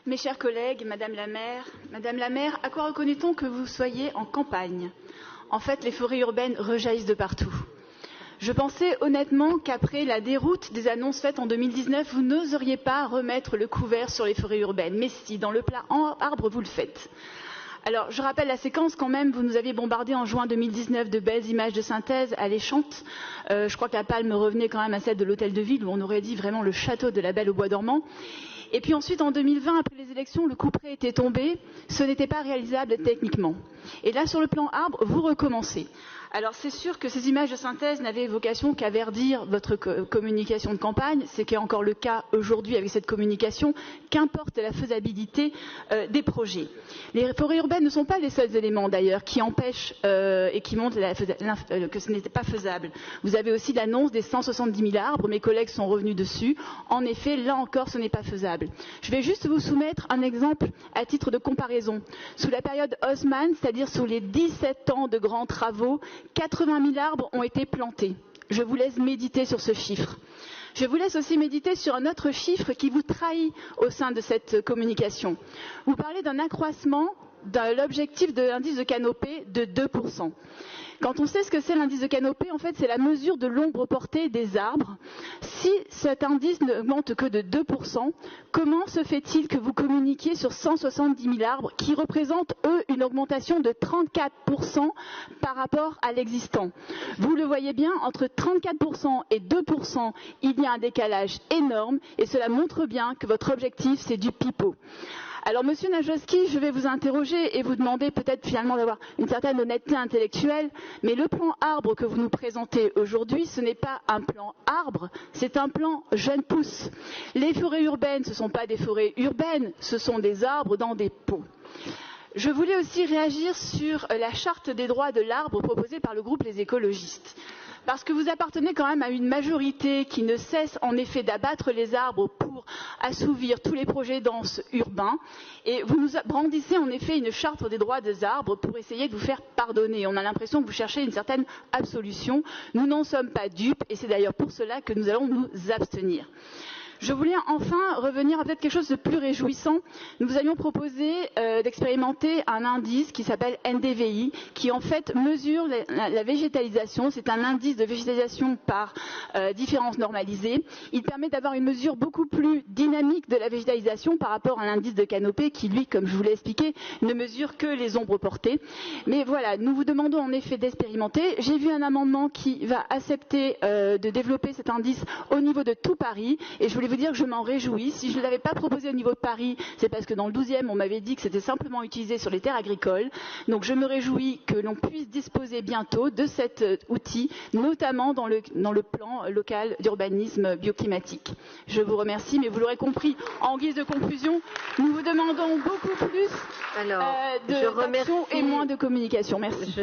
Mes chers collègues, Madame la maire, à quoi reconnaît-on que vous soyez en campagne? En fait, les forêts urbaines rejaillissent de partout. Je pensais honnêtement qu'après la déroute des annonces faites en 2019, vous n'oseriez pas remettre le couvert sur les forêts urbaines. Mais si, dans le plan arbre, vous le faites. Alors, je rappelle la séquence quand même. Vous nous aviez bombardé en juin 2019 de belles images de synthèse alléchantes. Je crois que la palme revenait quand même à celle de l'hôtel de ville, où on aurait dit vraiment le château de la Belle au bois dormant. Et puis ensuite, en 2020, après les élections, le couperet était tombé. Ce n'était pas réalisable techniquement. Et là, sur le plan arbre, vous recommencez. Alors, c'est sûr que ces images de synthèse n'avaient vocation qu'à verdir votre communication de campagne. C'est qui est encore le cas aujourd'hui avec cette communication. Qu'importe la faisabilité des projets. Les forêts urbaines ne sont pas les seuls éléments, d'ailleurs, qui empêchent et qui montrent que ce n'était pas faisable. Vous avez aussi l'annonce des 170 000 arbres. Mes collègues sont revenus dessus. En effet, là encore, ce n'est pas faisable. Je vais juste vous soumettre un exemple à titre de comparaison. Sous la période Haussmann, c'est-à-dire sous les 17 ans de grands travaux, 80 000 arbres ont été plantés. Je vous laisse méditer sur ce chiffre. Je vous laisse aussi méditer sur un autre chiffre qui vous trahit au sein de cette communication. Vous parlez d'un accroissement de l'objectif de l'indice de canopée de 2%. Quand on sait ce que c'est l'indice de canopée, en fait, c'est la mesure de l'ombre portée des arbres. Si cet indice n'augmente que de 2%, comment se fait-il que vous communiquiez sur 170 000 arbres qui représentent, eux, une augmentation de 34% par rapport à l'existant? Vous le voyez bien, entre 34% et 2%, il y a un décalage énorme et cela montre bien que votre objectif, c'est du pipeau. Alors, Monsieur Najowski, je vais vous interroger et vous demander peut-être finalement d'avoir une certaine honnêteté intellectuelle, mais le plan arbre que vous nous présentez aujourd'hui, ce n'est pas un plan arbre, c'est un plan jeune pousse. Les forêts urbaines, ce ne sont pas des forêts urbaines, ce sont des arbres dans des pots. Je voulais aussi réagir sur la charte des droits de l'arbre proposée par le groupe Les Écologistes. Parce que vous appartenez quand même à une majorité qui ne cesse en effet d'abattre les arbres pour assouvir tous les projets denses urbains. Et vous nous brandissez en effet une charte des droits des arbres pour essayer de vous faire pardonner. On a l'impression que vous cherchez une certaine absolution. Nous n'en sommes pas dupes et c'est d'ailleurs pour cela que nous allons nous abstenir. Je voulais enfin revenir à peut-être quelque chose de plus réjouissant. Nous vous avions proposé d'expérimenter un indice qui s'appelle NDVI, qui en fait mesure la végétalisation. C'est un indice de végétalisation par différence normalisée. Il permet d'avoir une mesure beaucoup plus dynamique de la végétalisation par rapport à l'indice de canopée qui, lui, comme je vous l'ai expliqué, ne mesure que les ombres portées. Mais voilà, nous vous demandons en effet d'expérimenter. J'ai vu un amendement qui va accepter de développer cet indice au niveau de tout Paris et je voulais vous dire que je m'en réjouis. Si je ne l'avais pas proposé au niveau de Paris, c'est parce que dans le 12e, on m'avait dit que c'était simplement utilisé sur les terres agricoles. Donc je me réjouis que l'on puisse disposer bientôt de cet outil, notamment dans le plan local d'urbanisme bioclimatique. Je vous remercie, mais vous l'aurez compris, en guise de conclusion, nous vous demandons beaucoup plus d'action et moins de communication. Merci.